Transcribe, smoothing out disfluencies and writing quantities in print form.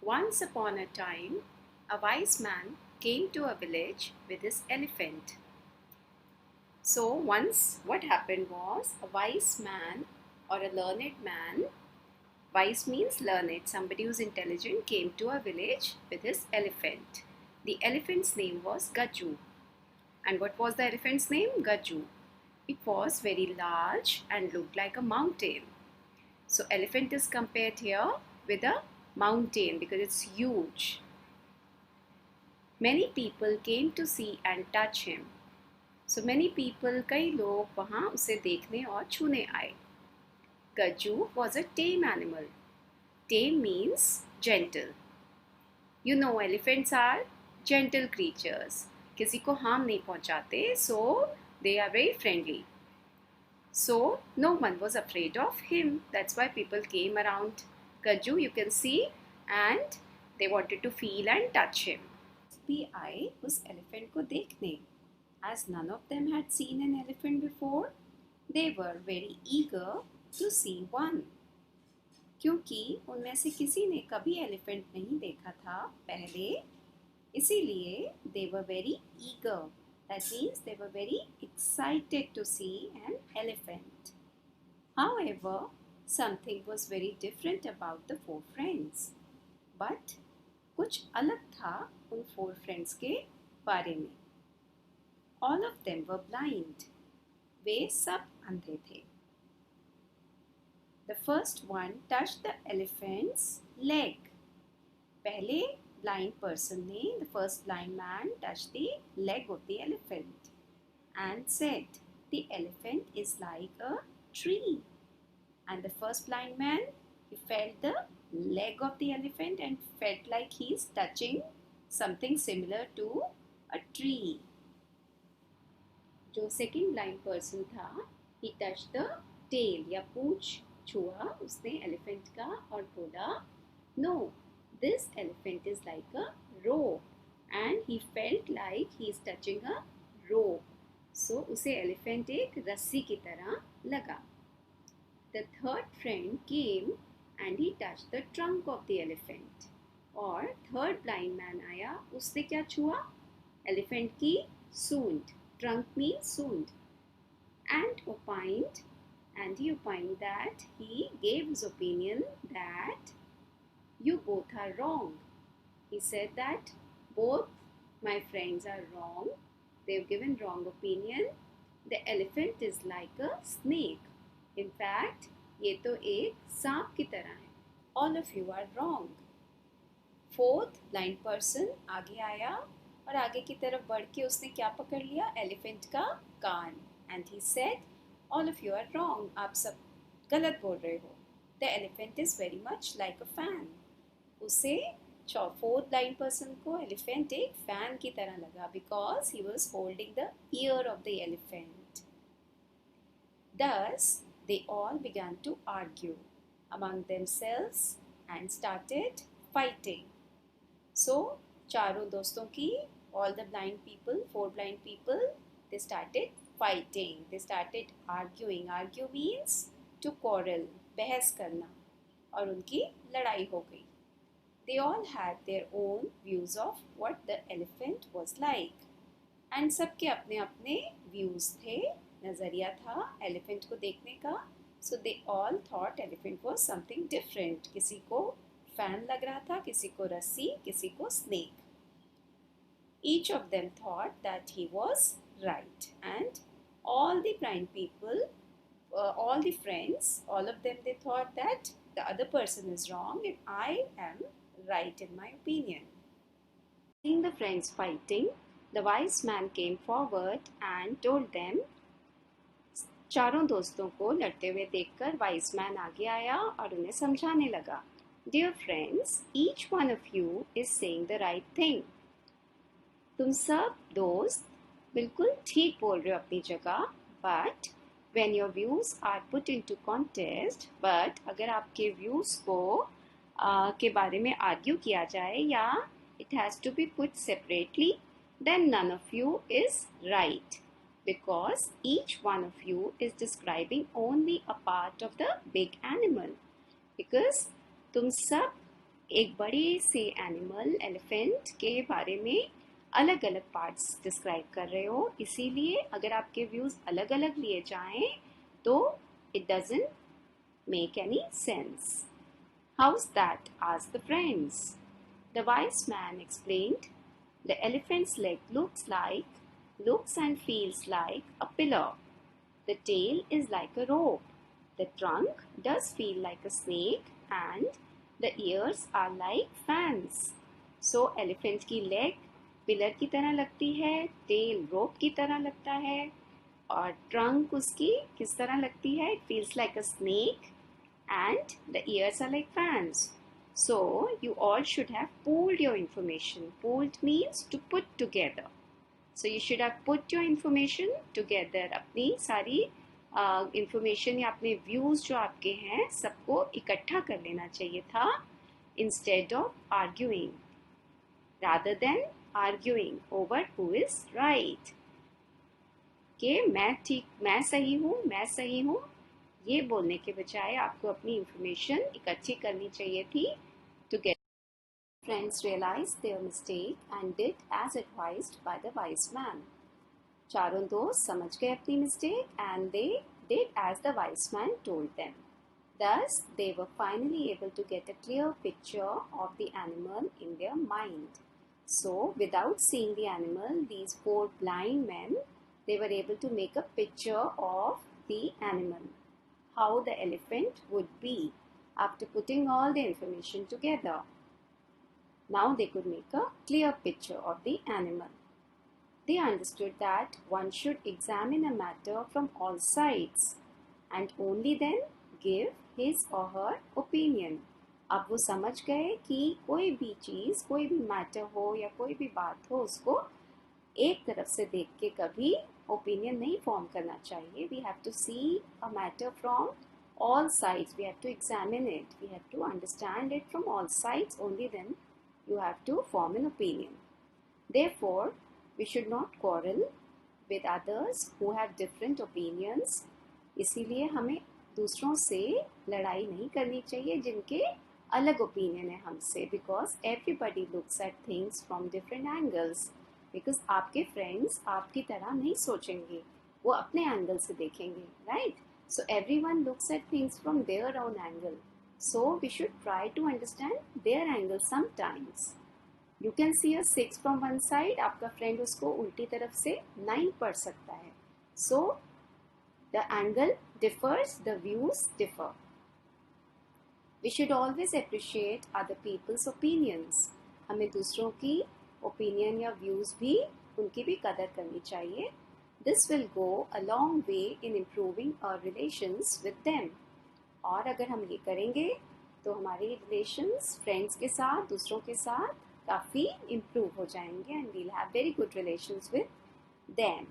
Once upon a time, a wise man came to a village with his elephant. So, once what happened was a wise man or a learned man, wise means learned, somebody who's intelligent, came to a village with his elephant. The elephant's name was Gaju. And what was the elephant's name? Gaju. It was very large and looked like a mountain. So, elephant is compared here with a mountain because it's huge. Many people came to see and touch him. So many people, कई लोग वहाँ उसे देखने और छूने आए. Gaju was a tame animal. Tame means gentle. You know, elephants are gentle creatures. किसी को harm नहीं पहुँचाते, so they are very friendly. So no one was afraid of him. That's why people came around Gaju, you can see, and they wanted to feel and touch him. भी आए उस elephant को देखने. As none of them had seen an elephant before, they were very eager to see one. क्योंकि उनमें से किसी ने कभी एलिफेंट नहीं देखा था पहले, इसीलिए they were very eager. That means they were very excited to see an elephant. However, something was very different about the four friends. But कुछ अलग था उन four friends के बारे में. All of them were blind. वे सब अंधे थे. The first one touched the elephant's leg. पहले blind person ने, the first blind man touched the leg of the elephant and said, the elephant is like a tree. And the first blind man, he felt the leg of the elephant and felt like he is touching something similar to a tree. जो second blind person था, ही touch the tell या पूंछ छुआ उसने elephant का और बोला, no, this elephant is like a rope and he felt like he is touching a rope. So उसे elephant एक रस्सी की तरह लगा. The third friend came and he touch the trunk of the elephant. और थर्ड ब्लाइंड मैन आया, उसने क्या छुआ? एलिफेंट की सूंड. Trunk means soond, and he opined that he gave his opinion that you both are wrong. He said that both my friends are wrong. They've given wrong opinion. The elephant is like a snake. In fact, ये तो एक सांप की तरह है. All of you are wrong. Fourth blind person आगे आया और आगे की तरफ बढ़ के उसने क्या पकड़ लिया? एलिफेंट का कान. And he said, all of you are wrong. आप सब गलत बोल रहे हो. The elephant is very much like a fan. उसे फोर्थ ब्लाइंड पर्सन को एलिफेंट एक फैन की तरह लगा because he was holding the ear of the elephant. Thus, they all began to argue among themselves and started fighting. So, चारों दोस्तों की, all the blind people, four blind people, they started fighting. They started arguing. Argue means to quarrel, बहस करना. और उनकी लड़ाई हो गई. They all had their own views of what the elephant was like. And सबके अपने अपने views थे, नज़रिया था elephant को देखने का. So they all thought elephant was something different. किसी को फैन लग रहा था, किसी को रस्सी, किसी को snake. Each of them thought that he was right, and all the blind people, all the friends, all of them, they thought that the other person is wrong and I am right in my opinion. Seeing the friends fighting, the wise man came forward and told them. चारों दोस्तों को लड़ते हुए देखकर wise man आगे आया और उन्हें समझाने लगा. Dear friends, each one of you is saying the right thing. तुम सब दोस्त बिल्कुल ठीक बोल रहे हो अपनी जगह, but when your views are put into contest, but अगर आपके views को के बारे में argue किया जाए या it has to be put separately, then none of you is right, because each one of you is describing only a part of the big animal. Because तुम सब एक बड़े से एनिमल एलिफेंट के बारे में अलग अलग पार्ट्स डिस्क्राइब कर रहे हो, इसीलिए अगर आपके व्यूज अलग अलग लिए जाएं तो it doesn't make any sense. How's that? Asked the friends. The wise man explained, the elephant's leg looks and feels like a pillar. The tail is like a rope. The trunk does feel like a snake and the ears are like fans. So elephant की leg pillar की तरह लगती है, tell रोप की तरह लगता है और ट्रंक उसकी किस तरह लगती है? It feels like a snake and the ears are like fans. So you all should have pooled your information. Pooled means to put together. So you should have put your information together. अपनी सारी information या अपने views जो आपके हैं सबको इकट्ठा कर लेना चाहिए था instead of arguing. Rather than arguing over who is right. कि मैं सही हूँ ये बोलने के बजाय आपको अपनी इंफॉर्मेशन इकट्ठी करनी चाहिए थी to get. Friends realized their mistake and did as advised by the wise man. चारों दोस्त समझ गए अपनी mistake and they did as the wise man told them. Thus, they were finally able to get a clear picture of the animal in their mind. So, without seeing the animal, these four blind men, they were able to make a picture of the animal. How the elephant would be after putting all the information together. Now they could make a clear picture of the animal. They understood that one should examine a matter from all sides and only then give his or her opinion. अब वो समझ गए कि कोई भी चीज़, कोई भी matter हो या कोई भी बात हो, उसको एक तरफ से देख के कभी ओपिनियन नहीं फॉर्म करना चाहिए. We have to see a matter from all sides. We have to examine it. We have to understand it from all sides. Only then you have to form an opinion. Therefore, we should not quarrel with others who have different opinions. इसीलिए हमें दूसरों से लड़ाई नहीं करनी चाहिए जिनके अलग ओपिनियन है हमसे, because everybody looks at things from different angles. Because आपके फ्रेंड्स आपकी तरह नहीं सोचेंगे, वो अपने एंगल से देखेंगे, right? So everyone looks at things from their own angle. So we should try to understand their angle sometimes. You can see a 6 from one side, आपका friend उसको उल्टी तरफ से 9 पढ़ सकता है. So the angle differs, the views differ. We should always appreciate other people's opinions. हमें दूसरों की opinion या views भी, उनकी भी कदर करनी चाहिए. This will go a long way in improving our relations with them. और अगर हम ये करेंगे तो हमारे relations friends के साथ, दूसरों के साथ काफ़ी improve हो जाएंगे and we'll have very good relations with them.